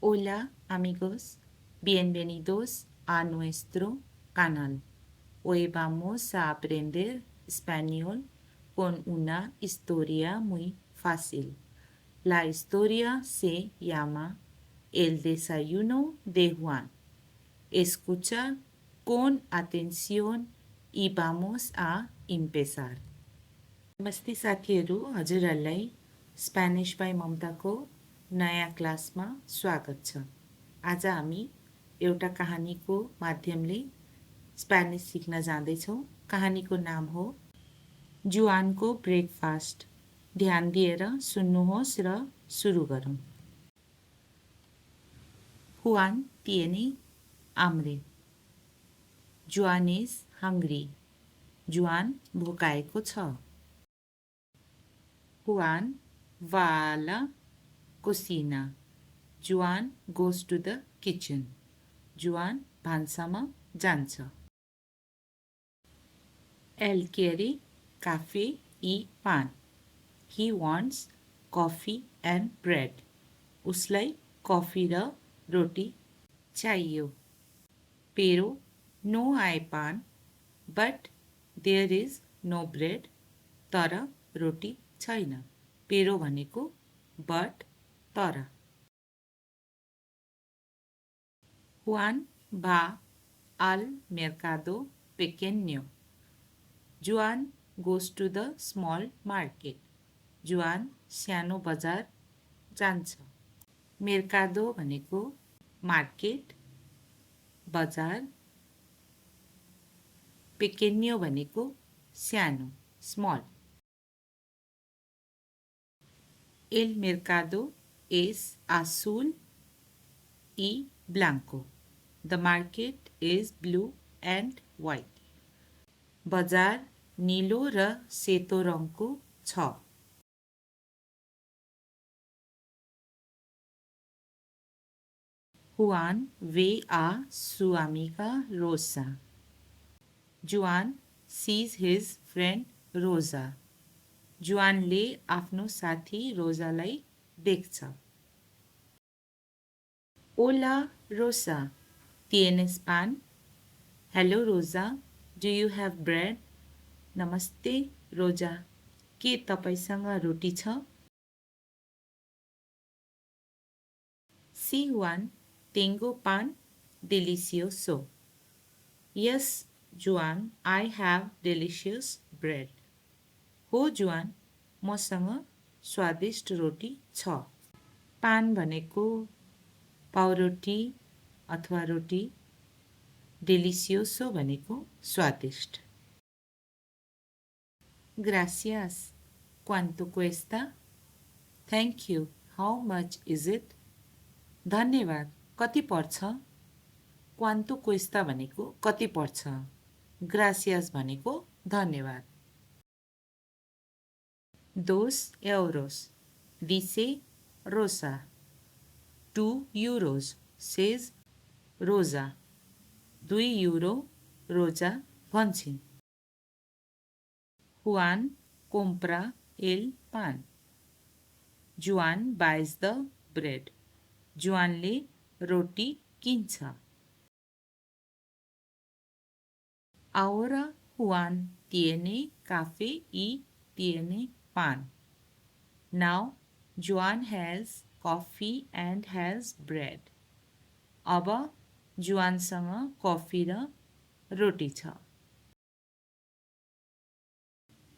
Hola amigos, bienvenidos a nuestro canal. Hoy vamos a aprender español con una historia muy fácil. La historia se llama El desayuno de Juan. Escucha con atención y vamos a empezar. नमस्ते साथीहरू, हजुरहरूलाई Spanish by ममताको नयाँ क्लासमा स्वागत छ। आज हामी एउटा कहानीको माध्यमले स्पेनिश सिक्न जाँदैछौँ। कहानीको नाम हो जुआनको ब्रेकफास्ट। ध्यान दिएर सुन्नुहोस् र सुरु गरौँ। Juan tiene hambre. Juan is hungry. Juan भोकाएको छ। Juan va a la cocina. Juan goes to the kitchen. Juan भान्सामा जान्छ। Él quiere café y pan. He wants coffee and bread. उसलाई कफी र रोटी चाहियो। Pero no hay pan, but there is no bread. तर रोटी छैन। Pero भनेको but तर। Juan va al mercado pequeño. Juan goes to the small market. Juan सानो बजार जान्छ। Mercado भनेको मार्केट, बजार। Pequeño भनेको सानो, small. El mercado es azul y blanco. The market is blue and white. बजार नीलो र सेतो रङको छ। Juan ve a su amiga Rosa. Juan sees his friend Rosa. जुआनले आफ्नो साथी रोजालाई देख्छ। Hola Rosa, ¿tienes pan? Hello Rosa, do you have bread? नमस्ते रोजा, के तपाईसँग रोटी छ? Sí Juan, tengo pan delicioso. Yes Juan, I have delicious bread. हो जुआन, मसँग स्वादिष्ट रोटी छ। पान भनेको पाउरोटी अथवा रोटी, delicioso भनेको स्वादिष्ट। Gracias. ¿Cuánto cuesta? Thank you. How much is it? धन्यवाद। कति पर्छ? ¿Cuánto cuesta भनेको कति पर्छ? Gracias भनेको धन्यवाद। 2 euros, dice Rosa. 2 euros, says Rosa. 2 euro, Rosa भन्छन्। Juan compra el pan. Juan buys the bread. जुआनले रोटी किन्छ। Ahora Juan tiene café y tiene pan. Now Juan has coffee and has bread. अब जुआनसँग coffee र रोटी छ।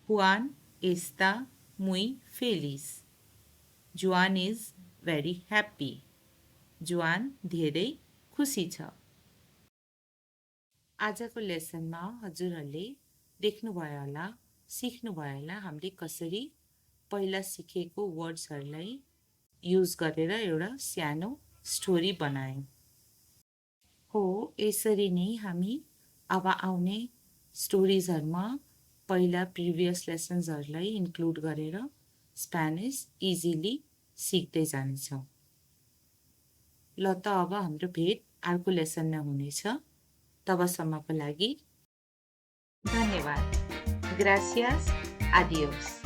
Juan está muy feliz. Juan is very happy. जुआन धेरै खुसी छ। आजको लेसनमा हजुरहरूले देख्नुभयो होला, सिक्नुभयो होला हामीले कसरी पहिला सिकेको वर्ड्सहरूलाई युज गरेर एउटा सानो स्टोरी बनायौँ। हो, यसरी नै हामी अब आउने स्टोरिजहरूमा पहिला प्रिभियस लेसन्सहरूलाई इन्क्लुड गरेर स्पेनिस इजिली सिक्दै जानेछौँ। ल त अब हाम्रो भेट अर्को लेसनमा हुनेछ। तबसम्मको लागि धन्यवाद। Gracias. Adiós.